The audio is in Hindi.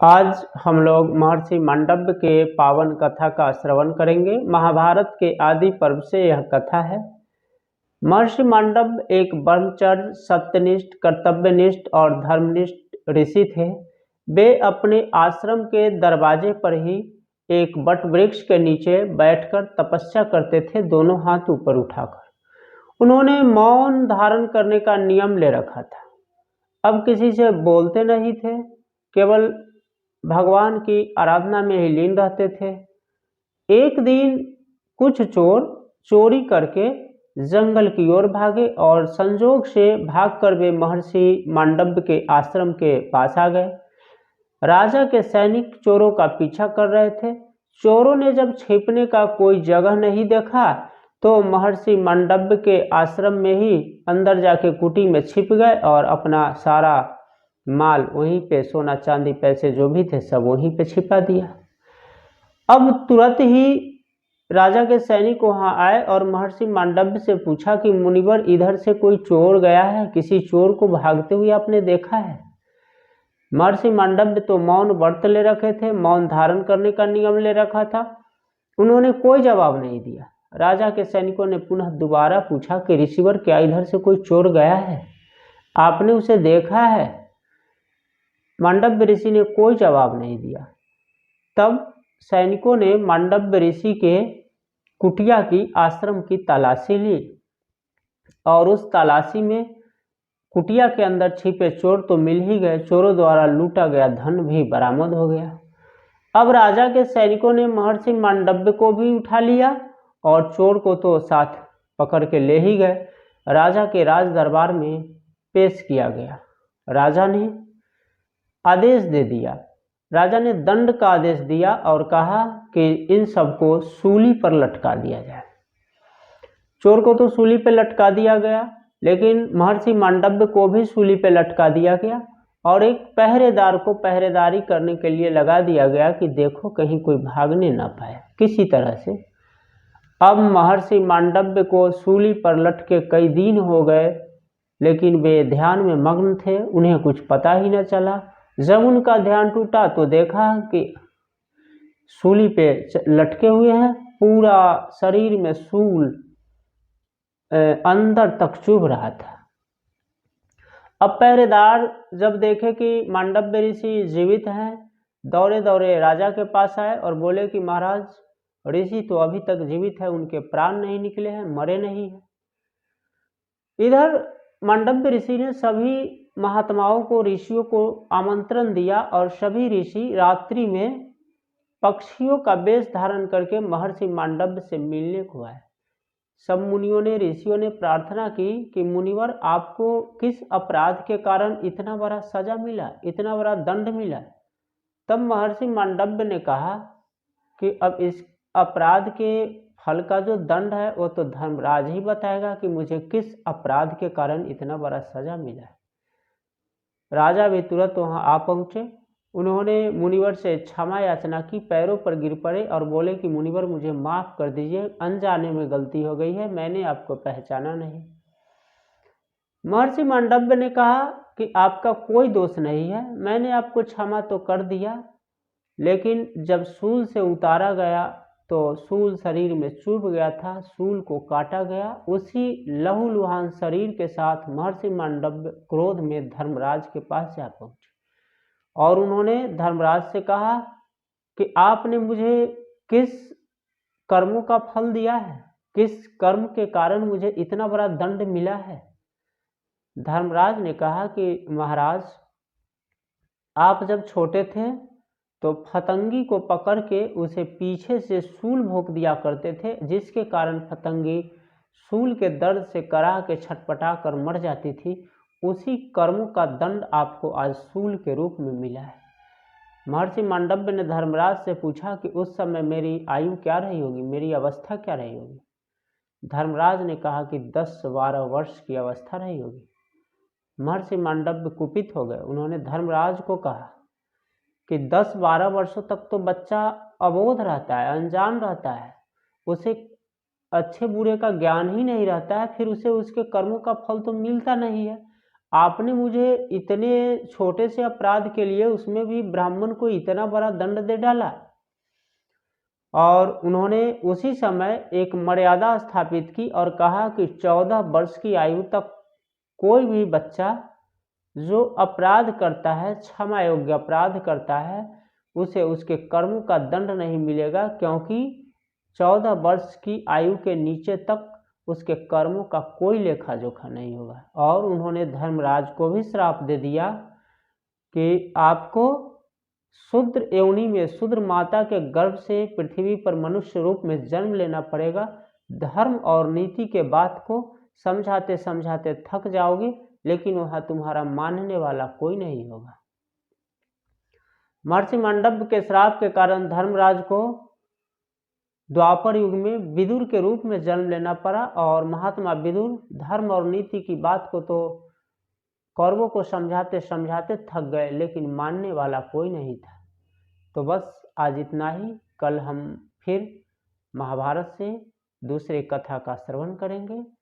आज हम लोग महर्षि मांडव्य के पावन कथा का श्रवण करेंगे। महाभारत के आदि पर्व से यह कथा है। महर्षि मांडव्य एक ब्रह्मचर्य, सत्यनिष्ठ, कर्तव्यनिष्ठ और धर्मनिष्ठ ऋषि थे। वे अपने आश्रम के दरवाजे पर ही एक वट वृक्ष के नीचे बैठकर तपस्या करते थे, दोनों हाथ ऊपर उठाकर। उन्होंने मौन धारण करने का नियम ले रखा था। अब किसी से बोलते नहीं थे, केवल भगवान की आराधना में ही लीन रहते थे। एक दिन कुछ चोर चोरी करके जंगल की ओर भागे और संजोग से भागकर वे महर्षि मांडव्य के आश्रम के पास आ गए। राजा के सैनिक चोरों का पीछा कर रहे थे। चोरों ने जब छिपने का कोई जगह नहीं देखा तो महर्षि मांडव्य के आश्रम में ही अंदर जाके कुटी में छिप गए और अपना सारा माल वहीं पे, सोना चांदी पैसे जो भी थे सब वहीं पे छिपा दिया। अब तुरंत ही राजा के सैनिक वहां आए और महर्षि मांडव्य से पूछा कि मुनिवर, इधर से कोई चोर गया है? किसी चोर को भागते हुए आपने देखा है? महर्षि मांडव्य तो मौन व्रत ले रखे थे, मौन धारण करने का नियम ले रखा था। उन्होंने कोई जवाब नहीं दिया। राजा के सैनिकों ने पुनः दोबारा पूछा कि ऋषिवर, क्या इधर से कोई चोर गया है? आपने उसे देखा है? मांडव्य ऋषि ने कोई जवाब नहीं दिया। तब सैनिकों ने मांडव्य ऋषि के कुटिया की, आश्रम की तलाशी ली और उस तलाशी में कुटिया के अंदर छिपे चोर तो मिल ही गए, चोरों द्वारा लूटा गया धन भी बरामद हो गया। अब राजा के सैनिकों ने महर्षि मांडव्य को भी उठा लिया और चोर को तो साथ पकड़ के ले ही गए। राजा के राज दरबार में पेश किया गया। राजा ने आदेश दे दिया। राजा ने दंड का आदेश दिया और कहा कि इन सबको सूली पर लटका दिया जाए। चोर को तो सूली पर लटका दिया गया, लेकिन महर्षि मांडव्य को भी सूली पर लटका दिया गया और एक पहरेदार को पहरेदारी करने के लिए लगा दिया गया कि देखो कहीं कोई भागने ना पाए किसी तरह से। अब महर्षि मांडव्य को सूली पर लटके कई दिन हो गए, लेकिन वे ध्यान में मग्न थे, उन्हें कुछ पता ही न चला। जब उनका ध्यान टूटा तो देखा कि सूली पे लटके हुए हैं, पूरा शरीर में सूल अंदर तक चुभ रहा था। अब पहरेदार जब देखे कि मांडव्य ऋषि जीवित हैं, दौड़े दौड़े राजा के पास आए और बोले कि महाराज, ऋषि तो अभी तक जीवित है, उनके प्राण नहीं निकले हैं, मरे नहीं हैं। इधर मांडव्य ऋषि ने सभी महात्माओं को, ऋषियों को आमंत्रण दिया और सभी ऋषि रात्रि में पक्षियों का वेश धारण करके महर्षि मांडव्य से मिलने को आए। सब मुनियों ने, ऋषियों ने प्रार्थना की कि मुनिवर, आपको किस अपराध के कारण इतना बड़ा सजा मिला, इतना बड़ा दंड मिला? तब महर्षि मांडव्य ने कहा कि अब इस अपराध के फल का जो दंड है वो तो धर्मराज ही बताएगा कि मुझे किस अपराध के कारण इतना बड़ा सजा मिला है। राजा भी तुरंत वहां आ पहुंचे। उन्होंने मुनिवर से क्षमा याचना की, पैरों पर गिर पड़े और बोले कि मुनिवर, मुझे माफ कर दीजिए, अनजाने में गलती हो गई है, मैंने आपको पहचाना नहीं। महर्षि मांडव्य ने कहा कि आपका कोई दोष नहीं है, मैंने आपको क्षमा तो कर दिया, लेकिन जब सूल से उतारा गया तो सूल शरीर में चुभ गया था, सूल को काटा गया। उसी लहूलुहान शरीर के साथ महर्षि मांडव्य क्रोध में धर्मराज के पास जा पहुंचे और उन्होंने धर्मराज से कहा कि आपने मुझे किस कर्मों का फल दिया है, किस कर्म के कारण मुझे इतना बड़ा दंड मिला है? धर्मराज ने कहा कि महाराज, आप जब छोटे थे तो फतंगी को पकड़ के उसे पीछे से सूल भोंक दिया करते थे, जिसके कारण फतंगी सूल के दर्द से कराह के छटपटा कर मर जाती थी। उसी कर्मों का दंड आपको आज सूल के रूप में मिला है। महर्षि मांडव्य ने धर्मराज से पूछा कि उस समय मेरी आयु क्या रही होगी, मेरी अवस्था क्या रही होगी? धर्मराज ने कहा कि 10-12 वर्ष की अवस्था रही होगी। महर्षि मांडव्य कुपित हो गए। उन्होंने धर्मराज को कहा कि 10-12 वर्षों तक तो बच्चा अबोध रहता है, अनजान रहता है, उसे अच्छे बुरे का ज्ञान ही नहीं रहता है, फिर उसे उसके कर्मों का फल तो मिलता नहीं है। आपने मुझे इतने छोटे से अपराध के लिए उसमें भी ब्राह्मण को इतना बड़ा दंड दे डाला। और उन्होंने उसी समय एक मर्यादा स्थापित की और कहा कि 14 वर्ष की आयु तक कोई भी बच्चा जो अपराध करता है, क्षमा योग्य अपराध करता है, उसे उसके कर्म का दंड नहीं मिलेगा, क्योंकि 14 वर्ष की आयु के नीचे तक उसके कर्मों का कोई लेखा जोखा नहीं होगा। और उन्होंने धर्मराज को भी श्राप दे दिया कि आपको शूद्र योनि में, शूद्र माता के गर्भ से पृथ्वी पर मनुष्य रूप में जन्म लेना पड़ेगा। धर्म और नीति के बात को समझाते समझाते थक जाओगे, लेकिन वहाँ तुम्हारा मानने वाला कोई नहीं होगा। महर्षि मांडव्य के श्राप के कारण धर्मराज को द्वापर युग में विदुर के रूप में जन्म लेना पड़ा। और महात्मा विदुर धर्म और नीति की बात को तो कौरवों को समझाते समझाते थक गए, लेकिन मानने वाला कोई नहीं था। तो बस आज इतना ही। कल हम फिर महाभारत से दूसरे कथा का श्रवण करेंगे।